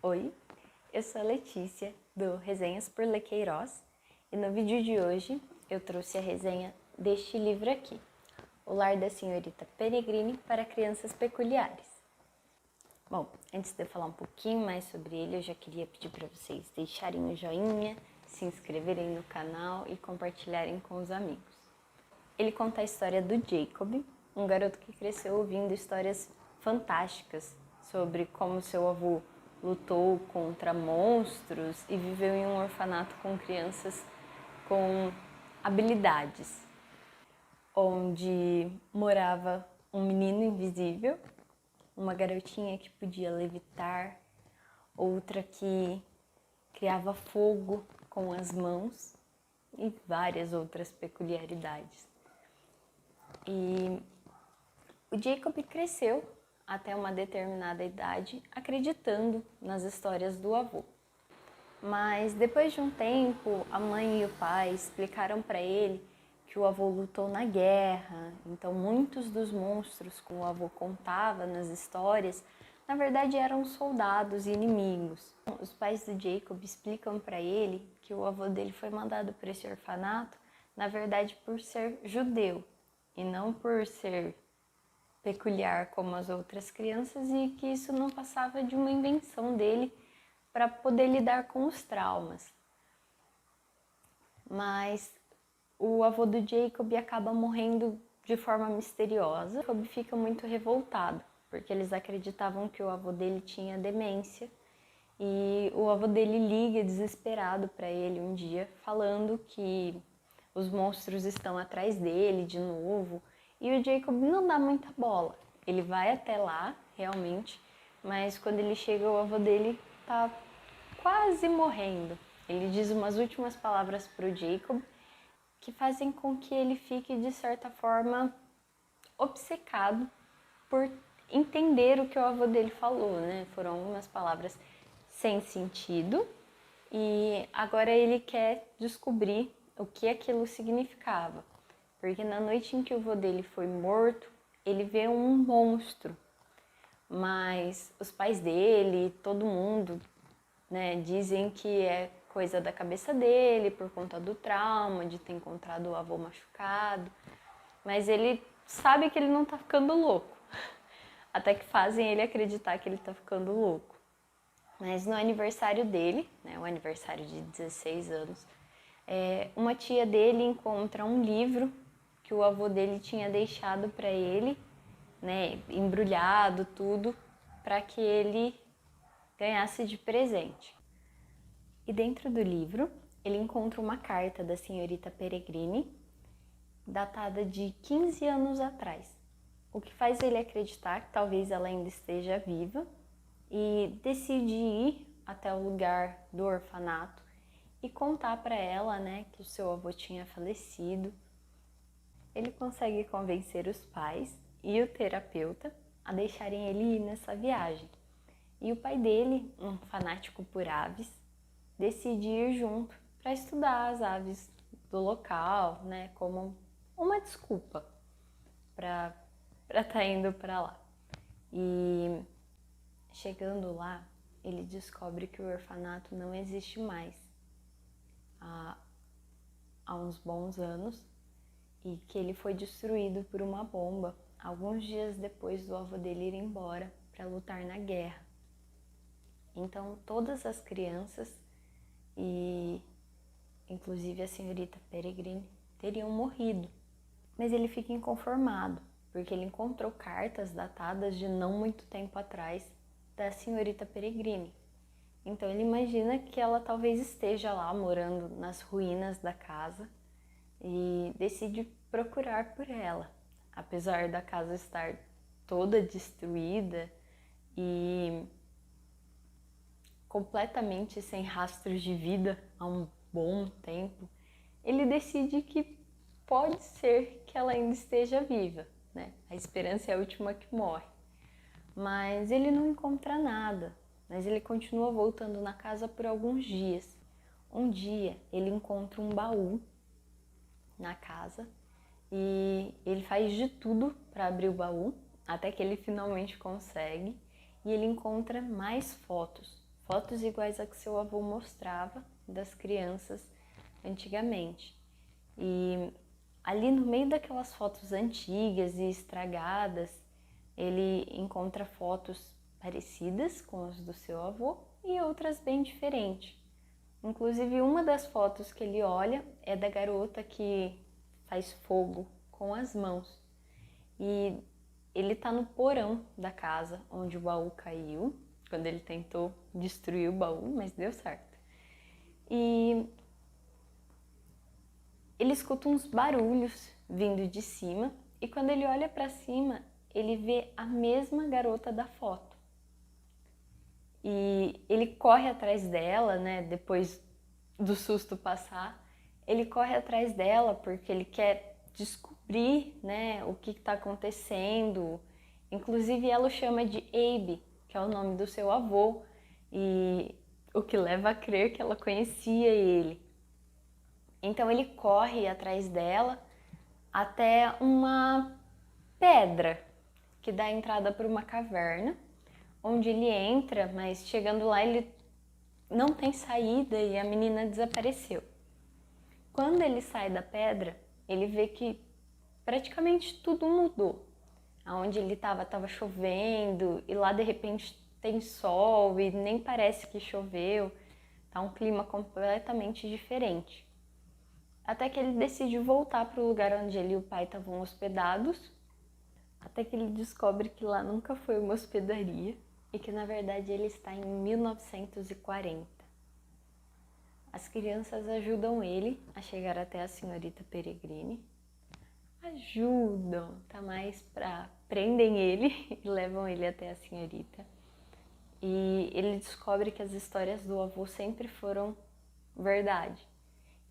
Oi, eu sou a Letícia do Resenhas por Lequeiroz e no vídeo de hoje eu trouxe a resenha deste livro aqui, O Lar da Senhorita Peregrine para Crianças Peculiares. Bom, antes de eu falar um pouquinho mais sobre ele, eu já queria pedir para vocês deixarem um joinha, se inscreverem no canal e compartilharem com os amigos. Ele conta a história do Jacob, um garoto que cresceu ouvindo histórias fantásticas sobre como seu avô lutou contra monstros e viveu em um orfanato com crianças com habilidades, onde morava um menino invisível, uma garotinha que podia levitar, outra que criava fogo com as mãos e várias outras peculiaridades. E o Jacob cresceu até uma determinada idade acreditando nas histórias do avô. Mas depois de um tempo, a mãe e o pai explicaram para ele que o avô lutou na guerra, então muitos dos monstros que o avô contava nas histórias, na verdade eram soldados e inimigos. Os pais do Jacob explicam para ele que o avô dele foi mandado para esse orfanato, na verdade por ser judeu e não por ser peculiar como as outras crianças, e que isso não passava de uma invenção dele para poder lidar com os traumas. Mas o avô do Jacob acaba morrendo de forma misteriosa. Jacob fica muito revoltado, porque eles acreditavam que o avô dele tinha demência, e o avô dele liga desesperado para ele um dia, falando que os monstros estão atrás dele de novo. E o Jacob não dá muita bola. Ele vai até lá, realmente, mas quando ele chega, o avô dele tá quase morrendo. Ele diz umas últimas palavras para o Jacob que fazem com que ele fique, de certa forma, obcecado por entender o que o avô dele falou, né? Foram umas palavras sem sentido e agora ele quer descobrir o que aquilo significava. Porque na noite em que o avô dele foi morto, ele vê um monstro. Mas os pais dele, todo mundo, né, dizem que é coisa da cabeça dele, por conta do trauma, de ter encontrado o avô machucado. Mas ele sabe que ele não tá ficando louco. Até que fazem ele acreditar que ele tá ficando louco. Mas no aniversário dele, né, o aniversário de 16 anos, uma tia dele encontra um livro que o avô dele tinha deixado para ele, né, embrulhado tudo, para que ele ganhasse de presente. E dentro do livro, ele encontra uma carta da senhorita Peregrine, datada de 15 anos atrás, o que faz ele acreditar que talvez ela ainda esteja viva, e decide ir até o lugar do orfanato e contar para ela, né, que o seu avô tinha falecido. Ele consegue convencer os pais e o terapeuta a deixarem ele ir nessa viagem. E o pai dele, um fanático por aves, decide ir junto para estudar as aves do local, né, como uma desculpa para estar indo para lá. E chegando lá, ele descobre que o orfanato não existe mais há uns bons anos, e que ele foi destruído por uma bomba alguns dias depois do avô dele ir embora para lutar na guerra. Então todas as crianças, e inclusive a senhorita Peregrine, teriam morrido. Mas ele fica inconformado, porque ele encontrou cartas datadas de não muito tempo atrás da senhorita Peregrine. Então ele imagina que ela talvez esteja lá morando nas ruínas da casa e decide procurar por ela. Apesar da casa estar toda destruída e completamente sem rastros de vida há um bom tempo, ele decide que pode ser que ela ainda esteja viva, né? A esperança é a última que morre. Mas ele não encontra nada, mas ele continua voltando na casa por alguns dias. Um dia ele encontra um baú na casa e ele faz de tudo para abrir o baú, até que ele finalmente consegue, e ele encontra mais fotos, fotos iguais a que seu avô mostrava das crianças antigamente. E ali no meio daquelas fotos antigas e estragadas, ele encontra fotos parecidas com as do seu avô e outras bem diferentes. Inclusive, uma das fotos que ele olha é da garota que faz fogo com as mãos. E ele tá no porão da casa onde o baú caiu, quando ele tentou destruir o baú, mas deu certo. E ele escuta uns barulhos vindo de cima, e quando ele olha para cima, ele vê a mesma garota da foto. E ele corre atrás dela, né, depois do susto passar, ele corre atrás dela porque ele quer descobrir, né, o que está acontecendo. Inclusive ela o chama de Abe, que é o nome do seu avô, e o que leva a crer que ela conhecia ele. Então ele corre atrás dela até uma pedra que dá entrada para uma caverna, onde ele entra, mas chegando lá ele não tem saída e a menina desapareceu. Quando ele sai da pedra, ele vê que praticamente tudo mudou. Aonde ele estava chovendo e lá de repente tem sol e nem parece que choveu. Tá um clima completamente diferente. Até que ele decide voltar para o lugar onde ele e o pai estavam hospedados, até que ele descobre que lá nunca foi uma hospedaria e que na verdade ele está em 1940. As crianças ajudam ele a chegar até a senhorita Peregrine. Ajudam, tá mais pra prendem ele e levam ele até a senhorita. E ele descobre que as histórias do avô sempre foram verdade.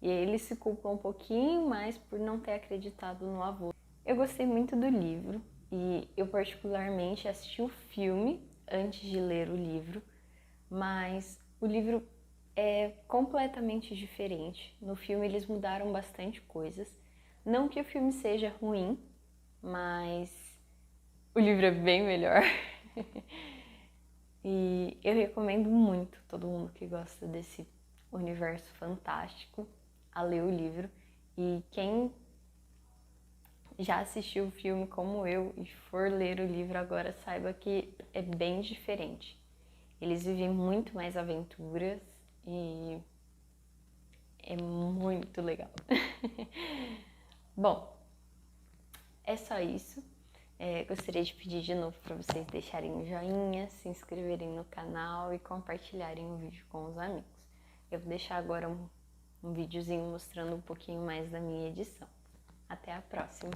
E ele se culpa um pouquinho mais por não ter acreditado no avô. Eu gostei muito do livro e eu particularmente assisti o filme antes de ler o livro, mas o livro é completamente diferente. No filme eles mudaram bastante coisas. Não que o filme seja ruim, mas o livro é bem melhor. E eu recomendo muito todo mundo que gosta desse universo fantástico a ler o livro. E quem já assistiu o filme como eu e for ler o livro agora, saiba que é bem diferente. Eles vivem muito mais aventuras e é muito legal. Bom, é só isso. Gostaria de pedir de novo para vocês deixarem um joinha, se inscreverem no canal e compartilharem o vídeo com os amigos. Eu vou deixar agora um videozinho mostrando um pouquinho mais da minha edição. Até a próxima!